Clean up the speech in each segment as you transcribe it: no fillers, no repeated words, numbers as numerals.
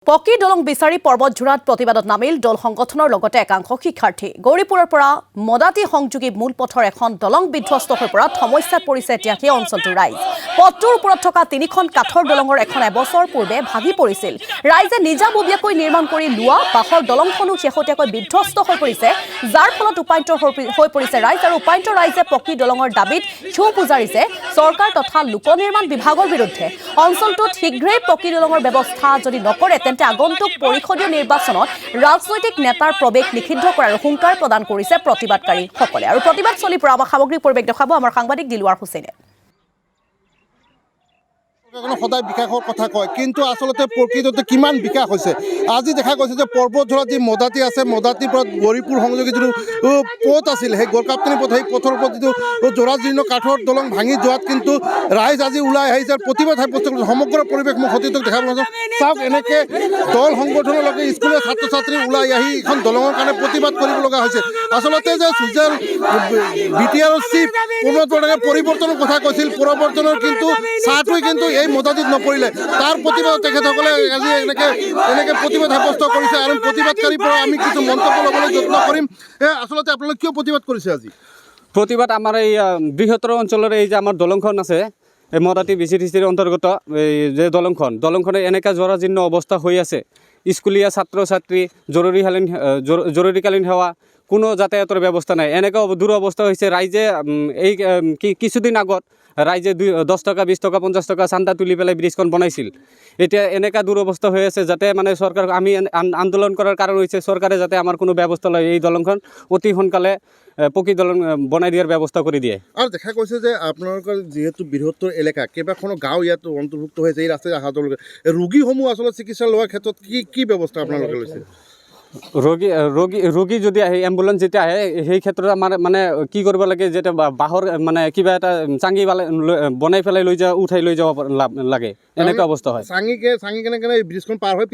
পকী দলং বিচাৰি পৰ্বতঝোৰাত প্ৰতিবাদত নামিল দল সংগঠনৰ লগতে একাংশ শিক্ষাৰ্থী গৌৰীপুৰৰ পৰা মদাতি সংযোগী মূল পথৰ এখন দলং বিধ্বস্ত হৈ পৰাত সমস্যাত পৰিছে এতিয়া সেই অঞ্চলটোৰ ৰাইজ। পথটোৰ ওপৰত থকা তিনিখন কাঠৰ দলঙৰ এখন এবছৰ পূৰ্বে ভাগি পৰিছিল। ৰাইজে নিজাববীয়াকৈ নিৰ্মাণ কৰি লোৱা বাঁহৰ দলংখনো শেহতীয়াকৈ বিধ্বস্ত হৈ পৰিছে, যাৰ ফলত উপায়ন্ত হৈ পৰিছে ৰাইজ। আৰু উপায়ন্ত ৰাইজে পকী দলঙৰ দাবীত ক্ষোভ পুজাৰিছে চৰকাৰ তথা লোক নিৰ্মাণ বিভাগৰ বিৰুদ্ধে। অঞ্চলটোত শীঘ্ৰেই পকী দলঙৰ ব্যৱস্থা যদি নকৰে তেন্তে আগন্তুক পৰিষদীয় নিৰ্বাচনত ৰাজনৈতিক নেতাৰ প্ৰৱেশ নিষিদ্ধ কৰাৰ হুংকাৰ প্ৰদান কৰিছে প্ৰতিবাদকাৰীসকলে। আৰু প্ৰতিবাদ চলি পৰা সামগ্ৰিক পৰিৱেশ দেখাব আমাৰ সাংবাদিক দিলৱাৰ হুছেইনে। সদায় বিকাশৰ কথা কয়, কিন্তু আচলতে প্ৰকৃততে কিমান বিকাশ হৈছে আজি দেখা গৈছে যে পৰ্বতঝোৰাত যি মদাতি আছে, মদাতিৰ পৰা গৌৰীপুৰ সংযোগী যিটো পথ আছিল, সেই গড়কাপ্তানি পথ, সেই পথৰ ওপৰত যিটো জোৰাজীৰ্ণ কাঠৰ দলং ভাঙি যোৱাত কিন্তু ৰাইজ আজি ওলাই আহিছে প্ৰতিবাদ সাব্যস্ত কৰিছে। সমগ্ৰ পৰিৱেশ মোক সতীৰ্থক দেখা পাইছোঁ। চাওক, এনেকৈ দল সংগঠনৰ লগে স্কুলীয়া ছাত্ৰ ছাত্ৰী ওলাই আহি এখন দলঙৰ কাৰণে প্ৰতিবাদ কৰিব লগা হৈছে। আচলতে যে ছ'চিয়েল BTRৰ চিফ প্ৰণৱ বৰাকে পৰিৱৰ্তনৰ কথা কৈছিল, পৰিৱৰ্তনৰ কিন্তু চাহটোৱে কিন্তু এই মদাতিত নপৰিলে। তাৰ প্ৰতিবাদ তেখেতসকলে আজি এনেকৈ প্ৰতিবাদ সাব্যস্ত কৰিছে। আৰু প্ৰতিবাদকাৰীৰ পৰা আমি কিছু মন্তব্য ল'বলৈ যত্ন কৰিম। আচলতে আপোনালোকে কিয় প্ৰতিবাদ কৰিছে আজি? প্ৰতিবাদ আমাৰ এই বৃহত্তৰ অঞ্চলৰ এই যে আমাৰ দলংখন আছে, এই মদাতি BCTCৰ অন্তৰ্গত এই যে দলংখনে এনেকুৱা জৰাজীৰ্ণ অৱস্থা হৈ আছে। স্কুলীয়া ছাত্ৰ ছাত্ৰী, জৰুৰীকালীন সেৱা, কোনো যাতায়াতৰ ব্যৱস্থা নাই, এনেকুৱা দুৰৱস্থা হৈছে। ৰাইজে এই কিছুদিন আগত ৰাইজে 10 টকা 20 টকা 50 টকা চান্দা তুলি পেলাই ব্ৰিজখন বনাইছিল। এতিয়া এনেকুৱা দুৰৱস্থা হৈ আছে যাতে মানে চৰকাৰ, আমি আন্দোলন কৰাৰ কাৰণ হৈছে চৰকাৰে যাতে আমাৰ কোনো ব্যৱস্থা লয়, এই দলংখন অতি সোনকালে পকী দলং বনাই দিয়াৰ ব্যৱস্থা কৰি দিয়ে। আৰু দেখা গৈছে যে আপোনালোকৰ যিহেতু বৃহত্তৰ এলেকা, কেইবাখনো গাঁও ইয়াত অন্তৰ্ভুক্ত হৈছে এই ৰাস্তাৰে অহা যোৱা। ৰোগীসমূহ আচলতে চিকিৎসা লোৱাৰ ক্ষেত্ৰত কি ব্যৱস্থা আপোনালোকে লৈছে? ৰোগী যদি আহে, এম্বুলেঞ্চ যেতিয়া আহে, সেই ক্ষেত্ৰত আমাৰ মানে কি কৰিব লাগে, যেতিয়া বাঁহৰ মানে কিবা এটা চাঙি বনাই পেলাই উঠাই লৈ যাব লাগে, এনেকুৱা অৱস্থা হয়। চাঙি কেনে ব্ৰিজখন পাৰ হৈ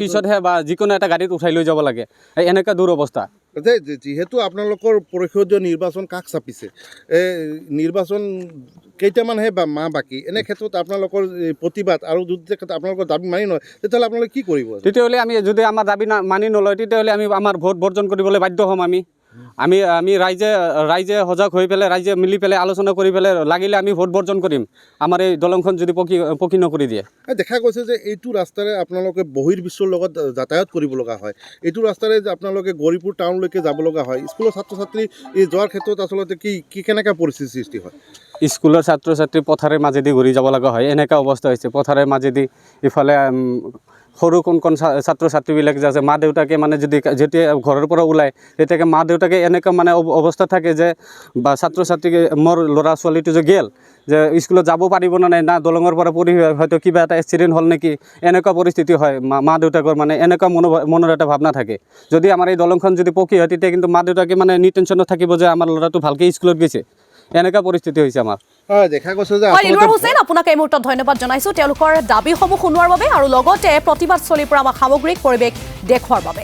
পিছতহে বা যিকোনো এটা গাড়ীত উঠাই লৈ যাব লাগে, এনেকুৱা দূৰ অৱস্থা। যিহেতু আপোনালোকৰ পৰিষদীয় নিৰ্বাচন কাষ চাপিছে, নিৰ্বাচন কেইটামানহে মাহ বাকী, এনে ক্ষেত্ৰত আপোনালোকৰ প্ৰতিবাদ আৰু যদি আপোনালোকৰ দাবী মানি নলয় তেতিয়াহ'লে আপোনালোকে কি কৰিব? তেতিয়াহ'লে আমি যদি আমাৰ দাবী মানি নলয় তেতিয়াহ'লে আমি আমাৰ ভোট বৰ্জন কৰিবলৈ বাধ্য হ'ম। আমি ৰাইজে সজাগ হৈ পেলাই, ৰাইজে মিলি পেলাই আলোচনা কৰি পেলাই লাগিলে আমি ভোট বৰ্জন কৰিম, আমাৰ এই দলংখন যদি পকী নকৰি দিয়ে। দেখা গৈছে যে এইটো ৰাস্তাৰে আপোনালোকে বহিৰ্বিশ্বৰ লগত যাতায়াত কৰিব লগা হয়, এইটো ৰাস্তাৰে আপোনালোকে গৌৰীপুৰ টাউনলৈকে যাব লগা হয়। স্কুলৰ ছাত্ৰ ছাত্ৰী যোৱাৰ ক্ষেত্ৰত আচলতে কেনেকুৱা পৰিস্থিতিৰ সৃষ্টি হয়? স্কুলৰ ছাত্ৰ ছাত্ৰী পথাৰৰ মাজেদি ঘূৰি যাব লগা হয়, এনেকুৱা অৱস্থা হৈছে। পথাৰৰ মাজেদি ইফালে সৰু কোন ছাত্ৰ ছাত্ৰীবিলাক যে আছে, মা দেউতাকে মানে যেতিয়া ঘৰৰ পৰা ওলায় তেতিয়াকে মা দেউতাকে এনেকুৱা মানে অৱস্থা থাকে যে, বা ছাত্ৰ ছাত্ৰীকে মোৰ ল'ৰা ছোৱালীটো যে গেল, যে স্কুলত যাব পাৰিব নে নাই, না দলঙৰ পৰা পৰি হয়তো কিবা এটা এক্সিডেণ্ট হ'ল নেকি, এনেকুৱা পৰিস্থিতি হয়। মা দেউতাকৰ মানে এনেকুৱা মনৰ এটা ভাৱনা থাকে। যদি আমাৰ এই দলংখন যদি পকী হয় তেতিয়া কিন্তু মা দেউতাকে মানে নিটেনশ্যনত থাকিব যে আমাৰ ল'ৰাটো ভালকৈ স্কুলত গৈছে, এনেকুৱা পৰিস্থিতি হৈছে আমাৰ। দেখা গৈছে যে দিলৱাৰ হুছেইন, আপোনাক এই মুহূৰ্তত ধন্যবাদ জনাইছোঁ তেওঁলোকৰ দাবীসমূহ শুনোৱাৰ বাবে আৰু লগতে প্ৰতিবাদ চলি পৰা আমাৰ সামগ্ৰিক পৰিৱেশ দেখুৱাৰ বাবে।